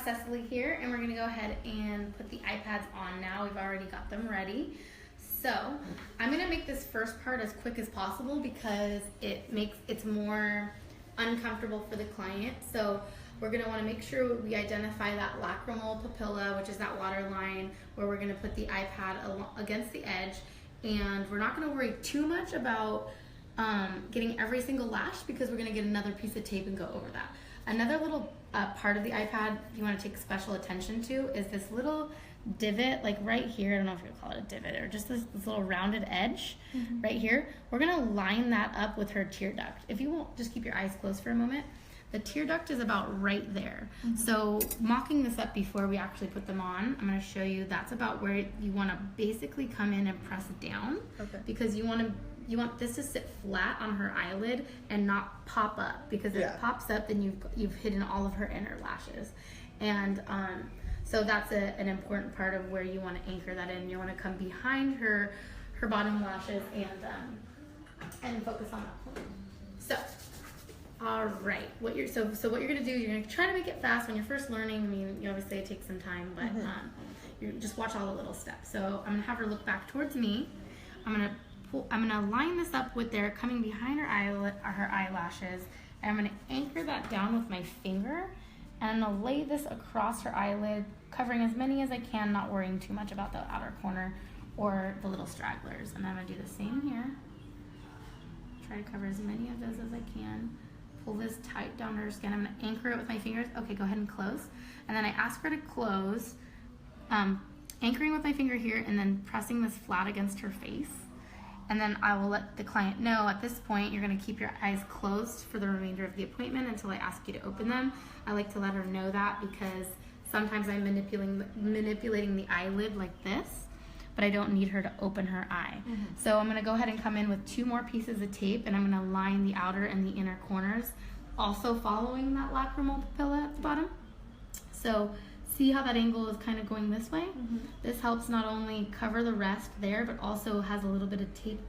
Cecily here, and we're going to go ahead and put the iPads on now. We've already got them ready. So I'm going to make this first part as quick as possible because it's more uncomfortable for the client. So we're going to want to make sure we identify that lacrimal papilla, which is that water line where we're going to put the iPad against the edge. And we're not going to worry too much about getting every single lash because we're going to get another piece of tape and go over that. Another little part of the iPad you want to take special attention to is this little divot, like right here. I don't know if you call it a divot or just this little rounded edge right here. We're going to line that up with her tear duct. If you won't, just keep your eyes closed for a moment. The tear duct is about right there. So mocking this up before we actually put them on, I'm going to show you that's about where you want to basically come in and press it down. Okay. Because you want this to sit flat on her eyelid and not pop up, because if it pops up, then you've hidden all of her inner lashes. And so that's an important part of where you want to anchor that in. You want to come behind her bottom lashes and focus on that point. So, all right. What you're gonna do? You're gonna try to make it fast when you're first learning. I mean, you obviously it takes some time, but you just watch all the little steps. So I'm gonna have her look back towards me. I'm gonna line this up with there coming behind her eyelashes, and I'm gonna anchor that down with my finger, and I'm gonna lay this across her eyelid, covering as many as I can, not worrying too much about the outer corner or the little stragglers. And I'm gonna do the same here. Try to cover as many of those as I can. Pull this tight down to her skin. I'm gonna anchor it with my fingers. Okay, go ahead and close. And then I ask her to close, anchoring with my finger here and then pressing this flat against her face. And then I will let the client know at this point you're gonna keep your eyes closed for the remainder of the appointment until I ask you to open them. I like to let her know that because sometimes I'm manipulating the eyelid like this, but I don't need her to open her eye. So I'm gonna go ahead and come in with 2 more pieces of tape, and I'm gonna line the outer and the inner corners, also following that lacrimal papilla at the bottom. So see how that angle is kind of going this way? This helps not only cover the rest there, but also has a little bit of tape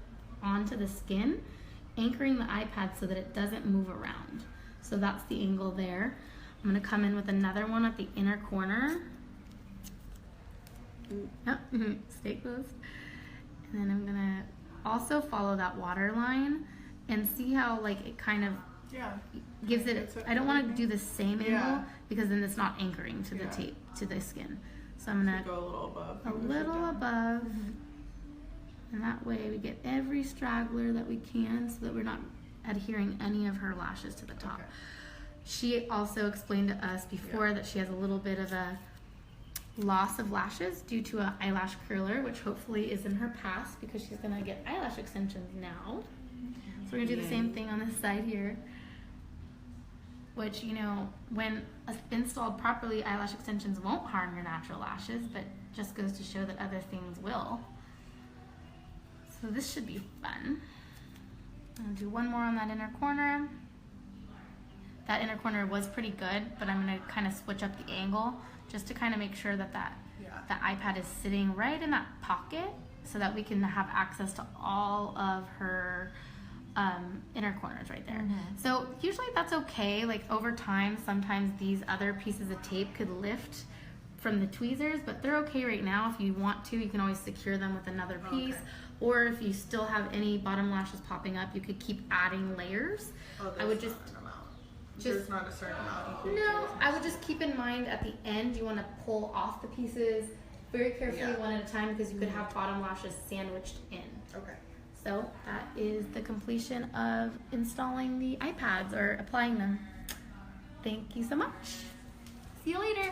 onto the skin, anchoring the iPad so that it doesn't move around. So that's the angle there. I'm gonna come in with another one at the inner corner. Stay closed. And then I'm gonna also follow that water line and see how like it kind of gives it. I don't want to do the same angle because then it's not anchoring to the tape, to the skin. So I'm gonna go a little above. A little above. And that way we get every straggler that we can so that we're not adhering any of her lashes to the top. She also explained to us before that she has a little bit of a loss of lashes due to an eyelash curler, which hopefully is in her past because she's gonna get eyelash extensions now. So we're gonna do the same thing on this side here, which, you know, when installed properly, eyelash extensions won't harm your natural lashes, but just goes to show that other things will. So this should be fun. I'm gonna do one more on that inner corner. That inner corner was pretty good, but I'm gonna kind of switch up the angle just to kind of make sure that the iPad is sitting right in that pocket so that we can have access to all of her inner corners right there. So usually that's okay. Like over time, sometimes these other pieces of tape could lift from the tweezers, but they're okay right now. If you want to, you can always secure them with another piece. Or if you still have any bottom lashes popping up, you could keep adding layers. I would just there's not a certain amount. No, I would just keep in mind at the end you want to pull off the pieces very carefully one at a time because you could have bottom lashes sandwiched in. Okay. So that is the completion of installing the iPads or applying them. Thank you so much. See you later.